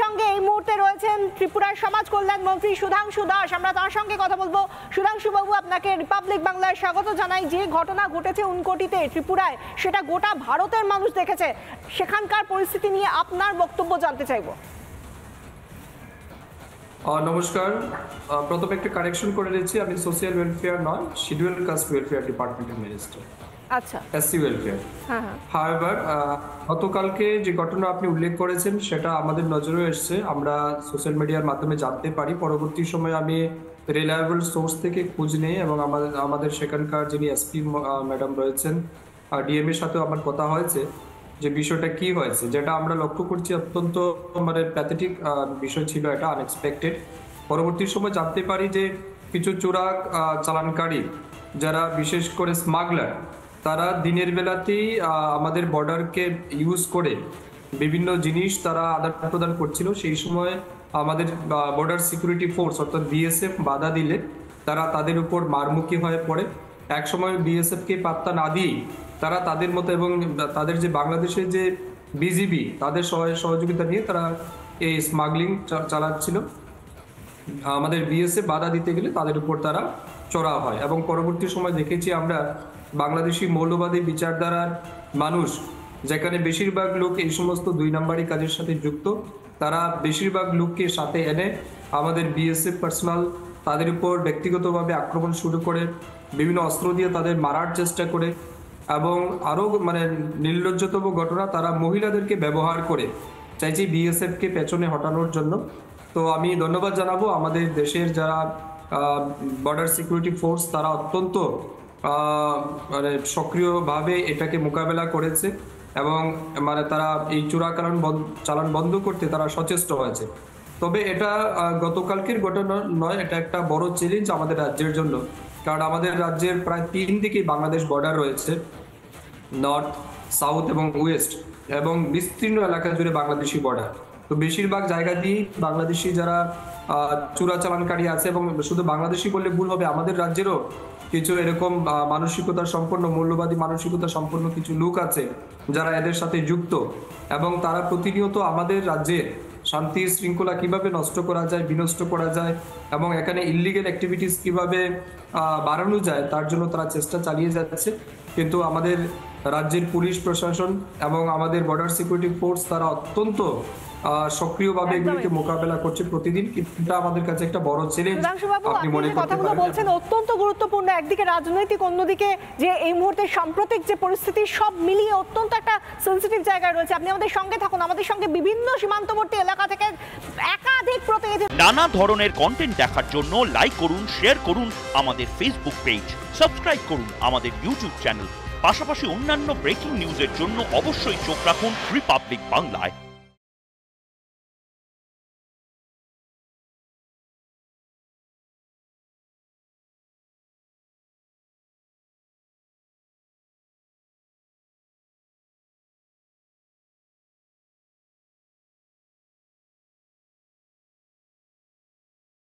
সঙ্গে এই মুহূর্তে রয়েছেন ত্রিপুরার সমাজ কল্যাণ মন্ত্রী সুধাংশু দাস। আমরা তার সঙ্গে কথা বলবো। সুধাংশু বাবু, আপনাকে রিপাবলিক বাংলায় স্বাগত জানাই। যে ঘটনা ঘটেছে উনকোটিতে ত্রিপুরায়, সেটা গোটা ভারতের মানুষ দেখেছে। সেখানকার পরিস্থিতি নিয়ে আপনার বক্তব্য জানতে চাইবো। নমস্কার। প্রথমে একটা কারেকশন করে দিচ্ছি, আমি সোশ্যাল ওয়েলফেয়ার নয়, শিডিউল কাস্ট ওয়েলফেয়ার ডিপার্টমেন্টের মিনিস্টার। আচ্ছা, এসসি ওয়েলফেয়ার। হাওয়েভার, গতকালকে যে ঘটনা আপনি উল্লেখ করেছেন সেটা আমাদের নজরে এসেছে, আমরা সোশ্যাল মিডিয়ার মাধ্যমে জানতে পারি। পরবর্তী সময়ে আমি রিলায়েবল সোর্স থেকে খোঁজ নেই এবং আমাদের সেখানকার যিনি এসপি ম্যাডাম রয়েছেন, ডিএম এর সাথেও আমার কথা হয়েছে যে বিষয়টা কি হয়েছে। যেটা আমরা লক্ষ্য করছি অত্যন্ত প্যাথেটিক বিষয় ছিল, এটা আনএক্সপেক্টেড। পরবর্তী সময় জানতে পারি যে কিছু চোরা চালানকারী, যারা বিশেষ করে স্মাগলার, তারা দিনের বেলাতেই আমাদের বর্ডারকে ইউজ করে বিভিন্ন জিনিস তারা আদান প্রদান করছিল। সেই সময় আমাদের বর্ডার সিকিউরিটি ফোর্স অর্থাৎ বিএসএফ বাধা দিলে তারা তাদের উপর মারমুখী হয়ে পড়ে। এক সময় বিএসএফকে পাত্তা না দিয়েই তারা তাদের মতো এবং তাদের যে বাংলাদেশের যে বিজিবি, তাদের সহযোগিতা নিয়ে তারা এই স্মাগলিং চালাচ্ছিল। আমাদের বিএসএফ বাধা দিতে গেলে তাদের উপর তারা চড়া হয় এবং পরবর্তী সময় দেখেছি আমরা বাংলাদেশি মৌলবাদী বিচারধারার মানুষ, যেখানে বেশিরভাগ লোক এই সমস্ত 2 নম্বরী কাজের সাথে যুক্ত, তারা বেশিরভাগ লোককে সাথে এনে আমাদের বিএসএফ পার্সোনাল তাদের উপর ব্যক্তিগতভাবে আক্রমণ শুরু করে, বিভিন্ন অস্ত্র দিয়ে তাদের মারার চেষ্টা করে এবং আরও নির্লজ্জতম ঘটনা, তারা মহিলাদেরকে ব্যবহার করে চাইছি বিএসএফকে পেছনে হটানোর জন্য। তো আমি ধন্যবাদ জানাবো আমাদের দেশের যারা বর্ডার সিকিউরিটি ফোর্স, তারা অত্যন্ত সক্রিয়ভাবে এটাকে মোকাবেলা করেছে এবং তারা এই চালান বন্ধ করতে তারা সচেষ্ট হয়েছে। তবে এটা গতকালকের ঘটনা নয়, এটা একটা বড় চ্যালেঞ্জ আমাদের রাজ্যের জন্য, কারণ আমাদের রাজ্যের প্রায় 3 দিকে বাংলাদেশ বর্ডার রয়েছে, নর্থ, সাউথ এবং ওয়েস্ট, এবং বিস্তীর্ণ এলাকা জুড়ে বাংলাদেশি বর্ডার। তো বেশিরভাগ জায়গা দিয়ে বাংলাদেশি যারা চোরাচালানকারী আছে, এবং শুধু বাংলাদেশি বললে ভুল হবে, আমাদের রাজ্যেরও কিছু এরকম মানসিকতা সম্পন্ন, মৌলবাদী মানসিকতা সম্পন্ন কিছু লোক আছে যারা এদের সাথে যুক্ত, এবং তারা প্রতিনিয়ত আমাদের রাজ্যে শান্তি শৃঙ্খলা কিভাবে নষ্ট করা যায়, বিনষ্ট করা যায় এবং এখানে ইলিগাল অ্যাক্টিভিটিস কিভাবে বাড়ানো যায় তার জন্য তারা চেষ্টা চালিয়ে যাচ্ছে। কিন্তু আমাদের রাজ্যের পুলিশ প্রশাসন এবং আমাদের বর্ডার সিকিউরিটি ফোর্স, তারা অত্যন্ত সক্রিয়ভাবে এগুলিকে মোকাবেলা করছে প্রতিদিন। এটা আমাদের কাছে একটা বড় চ্যালেঞ্জ। আপনি মনে কথাগুলো বলছেন অত্যন্ত গুরুত্বপূর্ণ, একদিকে রাজনৈতিক, অন্যদিকে যে এই মুহূর্তে সাম্প্রতিক যে পরিস্থিতি, সব মিলিয়ে অত্যন্ত একটা সেন্সিটিভ জায়গায় রয়েছে। আপনি আমাদের সঙ্গে থাকুন, আমাদের সঙ্গে বিভিন্ন সীমান্তবর্তী এলাকা থেকে একাধিক প্রতিনিধি। নানা ধরনের কন্টেন্ট দেখার জন্য লাইক করুন, শেয়ার করুন আমাদের ফেসবুক পেজ, সাবস্ক্রাইব করুন আমাদের ইউটিউব চ্যানেল। পাশাপাশি অন্যান্য ব্রেকিং নিউজের জন্য অবশ্যই চোখ রাখুন রিপাবলিক বাংলায়।